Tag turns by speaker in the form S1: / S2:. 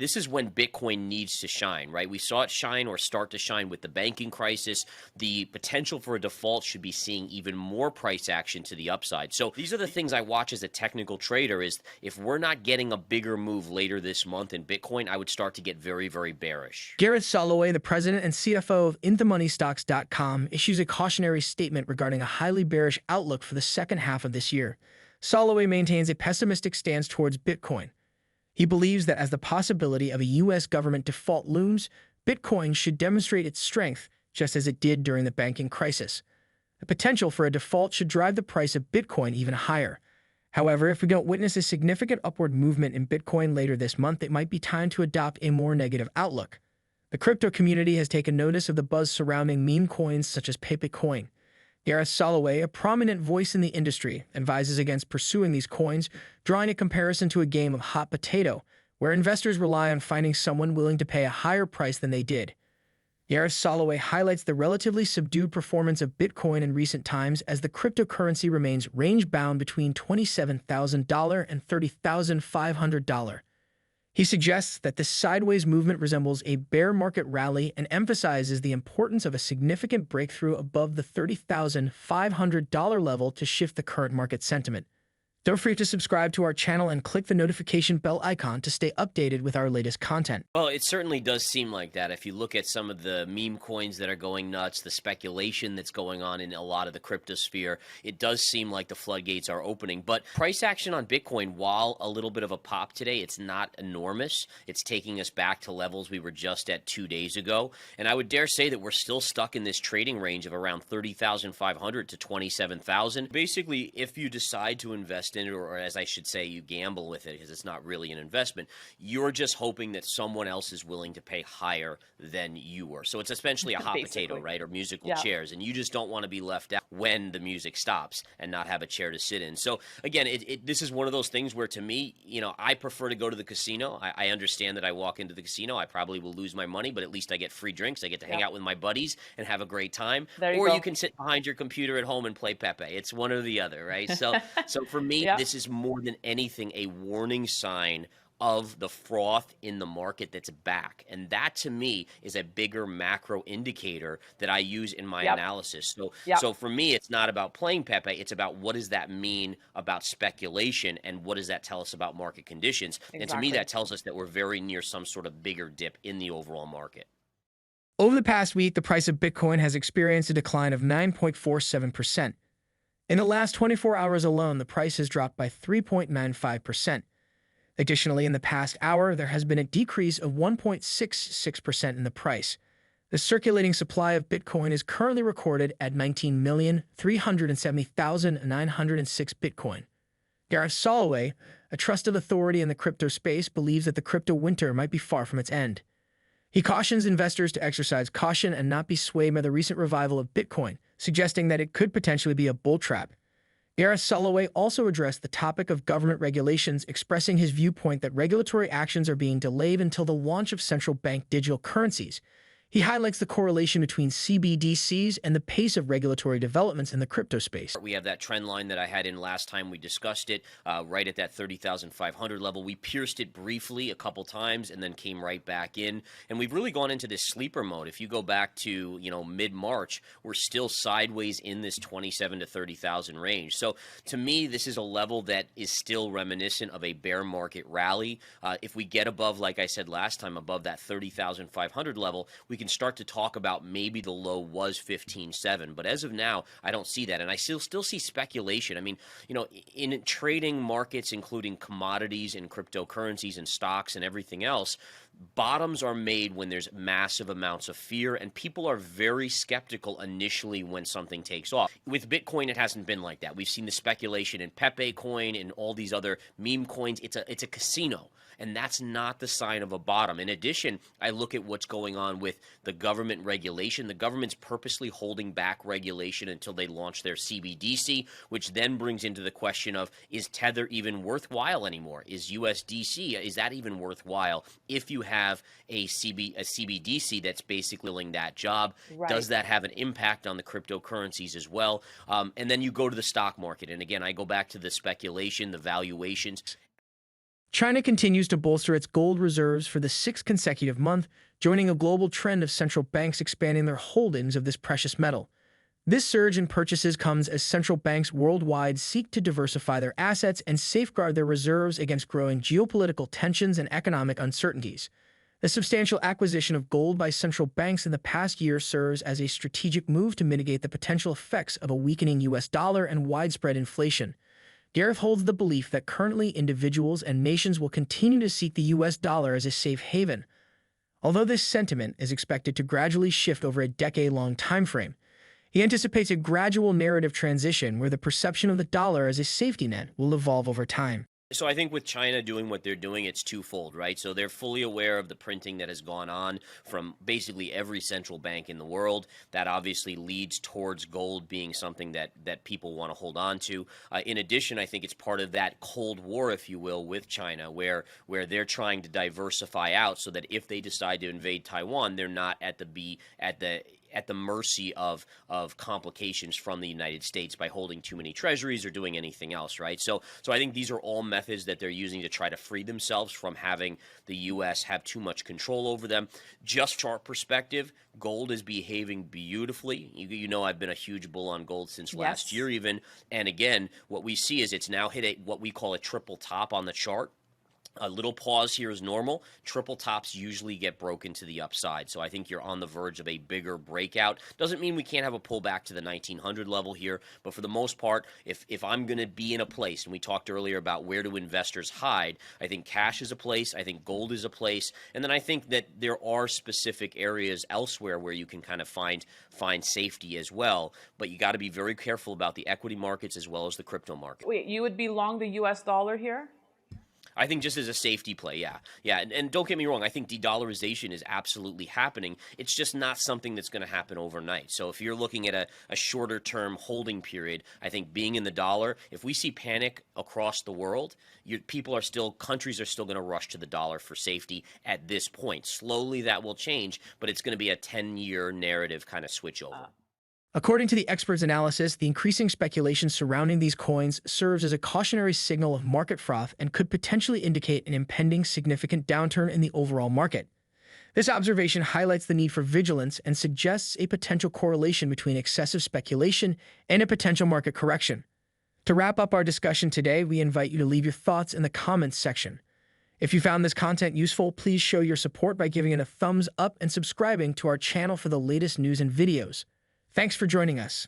S1: This is when Bitcoin needs to shine, right? We saw it shine or start to shine with the banking crisis. The potential for a default should be seeing even more price action to the upside. So these are the things I watch as a technical trader is if we're not getting a bigger move later this month in Bitcoin, I would start to get very, very bearish.
S2: Gareth Soloway, the president and CFO of InTheMoneyStocks.com, issues a cautionary statement regarding a highly bearish outlook for the second half of this year. Soloway maintains a pessimistic stance towards Bitcoin. He believes that as the possibility of a U.S. government default looms, Bitcoin should demonstrate its strength, just as it did during the banking crisis. The potential for a default should drive the price of Bitcoin even higher. However, if we don't witness a significant upward movement in Bitcoin later this month, it might be time to adopt a more negative outlook. The crypto community has taken notice of the buzz surrounding meme coins such as Pepe Coin. Gareth Soloway, a prominent voice in the industry, advises against pursuing these coins, drawing a comparison to a game of hot potato, where investors rely on finding someone willing to pay a higher price than they did. Gareth Soloway highlights the relatively subdued performance of Bitcoin in recent times as the cryptocurrency remains range-bound between $27,000 and $30,500. He suggests that this sideways movement resembles a bear market rally and emphasizes the importance of a significant breakthrough above the $30,500 level to shift the current market sentiment. Don't forget to subscribe to our channel and click the notification bell icon to stay updated with our latest content.
S1: Well, it certainly does seem like that. If you look at some of the meme coins that are going nuts, the speculation that's going on in a lot of the crypto sphere, it does seem like the floodgates are opening. But price action on Bitcoin, while a little bit of a pop today, it's not enormous. It's taking us back to levels we were just at 2 days ago. And I would dare say that we're still stuck in this trading range of around 30,500 to 27,000. Basically, if you decide to invest in it, or as I should say, you gamble with it because it's not really an investment, you're just hoping that someone else is willing to pay higher than you were. So it's essentially a hot potato, right? Or musical chairs. And you just don't want to be left out when the music stops and not have a chair to sit in. So again, this is one of those things where to me, I prefer to go to the casino. I understand that I walk into the casino, I probably will lose my money, but at least I get free drinks. I get to hang out with my buddies and have a great time. Or you can sit behind your computer at home and play Pepe. It's one or the other, right? So for me, this is more than anything a warning sign of the froth in the market that's back. And that to me is a bigger macro indicator that I use in my analysis. So for me, it's not about playing Pepe. It's about what does that mean about speculation and what does that tell us about market conditions? And to me, that tells us that we're very near some sort of bigger dip in the overall market.
S2: Over the past week, the price of Bitcoin has experienced a decline of 9.47%. In the last 24 hours alone, the price has dropped by 3.95%. Additionally, in the past hour, there has been a decrease of 1.66% in the price. The circulating supply of Bitcoin is currently recorded at 19,370,906 Bitcoin. Gareth Soloway, a trusted authority in the crypto space, believes that the crypto winter might be far from its end. He cautions investors to exercise caution and not be swayed by the recent revival of Bitcoin, suggesting that it could potentially be a bull trap. Gareth Soloway also addressed the topic of government regulations, expressing his viewpoint that regulatory actions are being delayed until the launch of central bank digital currencies. He highlights the correlation between CBDCs and the pace of regulatory developments in the crypto space.
S1: We have that trend line that I had in last time we discussed it, right at that 30,500 level. We pierced it briefly a couple times and then came right back in. And we've really gone into this sleeper mode. If you go back to, mid-March, we're still sideways in this 27 to 30,000 range. So to me, this is a level that is still reminiscent of a bear market rally. If we get above, like I said last time, above that 30,500 level, we can start to talk about maybe the low was 15.7, but as of now, I don't see that, and I still see speculation. I mean, in trading markets, including commodities and cryptocurrencies and stocks and everything else, bottoms are made when there's massive amounts of fear, and people are very skeptical initially when something takes off. With Bitcoin, it hasn't been like that. We've seen the speculation in Pepe Coin and all these other meme coins. It's a casino. And that's not the sign of a bottom. In addition, I look at what's going on with the government regulation. The government's purposely holding back regulation until they launch their CBDC, which then brings into the question of, is Tether even worthwhile anymore? Is USDC, is that even worthwhile? If you have a CBDC that's basically doing that job, does that have an impact on the cryptocurrencies as well? And then you go to the stock market. And again, I go back to the speculation, the valuations.
S2: China continues to bolster its gold reserves for the sixth consecutive month, joining a global trend of central banks expanding their holdings of this precious metal. This surge in purchases comes as central banks worldwide seek to diversify their assets and safeguard their reserves against growing geopolitical tensions and economic uncertainties. The substantial acquisition of gold by central banks in the past year serves as a strategic move to mitigate the potential effects of a weakening U.S. dollar and widespread inflation. Gareth holds the belief that currently individuals and nations will continue to seek the U.S. dollar as a safe haven. Although this sentiment is expected to gradually shift over a decade-long timeframe, he anticipates a gradual narrative transition where the perception of the dollar as a safety net will evolve over time.
S1: So I think with China doing what they're doing, it's twofold, right? So they're fully aware of the printing that has gone on from basically every central bank in the world. That obviously leads towards gold being something that people want to hold on to. In addition, I think it's part of that Cold War, if you will, with China, where they're trying to diversify out so that if they decide to invade Taiwan, they're not at the mercy of complications from the United States by holding too many treasuries or doing anything else, right? So I think these are all methods that they're using to try to free themselves from having the U.S. have too much control over them. Just from our perspective, gold is behaving beautifully. You know I've been a huge bull on gold since last year even. And again, what we see is it's now hit what we call a triple top on the chart. A little pause here is normal. Triple tops usually get broken to the upside. So I think you're on the verge of a bigger breakout. Doesn't mean we can't have a pullback to the 1900 level here, but for the most part, if I'm going to be in a place, and we talked earlier about where do investors hide, I think cash is a place, I think gold is a place, and then I think that there are specific areas elsewhere where you can kind of find safety as well, but you got to be very careful about the equity markets as well as the crypto market.
S3: Wait, you would be long the U.S. dollar here?
S1: I think just as a safety play, yeah. And don't get me wrong, I think de-dollarization is absolutely happening. It's just not something that's going to happen overnight. So if you're looking at a shorter-term holding period, I think being in the dollar, if we see panic across the world, countries are still going to rush to the dollar for safety at this point. Slowly that will change, but it's going to be a 10-year narrative kind of switch over.
S2: According to the experts' analysis, the increasing speculation surrounding these coins serves as a cautionary signal of market froth and could potentially indicate an impending significant downturn in the overall market. This observation highlights the need for vigilance and suggests a potential correlation between excessive speculation and a potential market correction. To wrap up our discussion today, we invite you to leave your thoughts in the comments section. If you found this content useful, please show your support by giving it a thumbs up and subscribing to our channel for the latest news and videos. Thanks for joining us.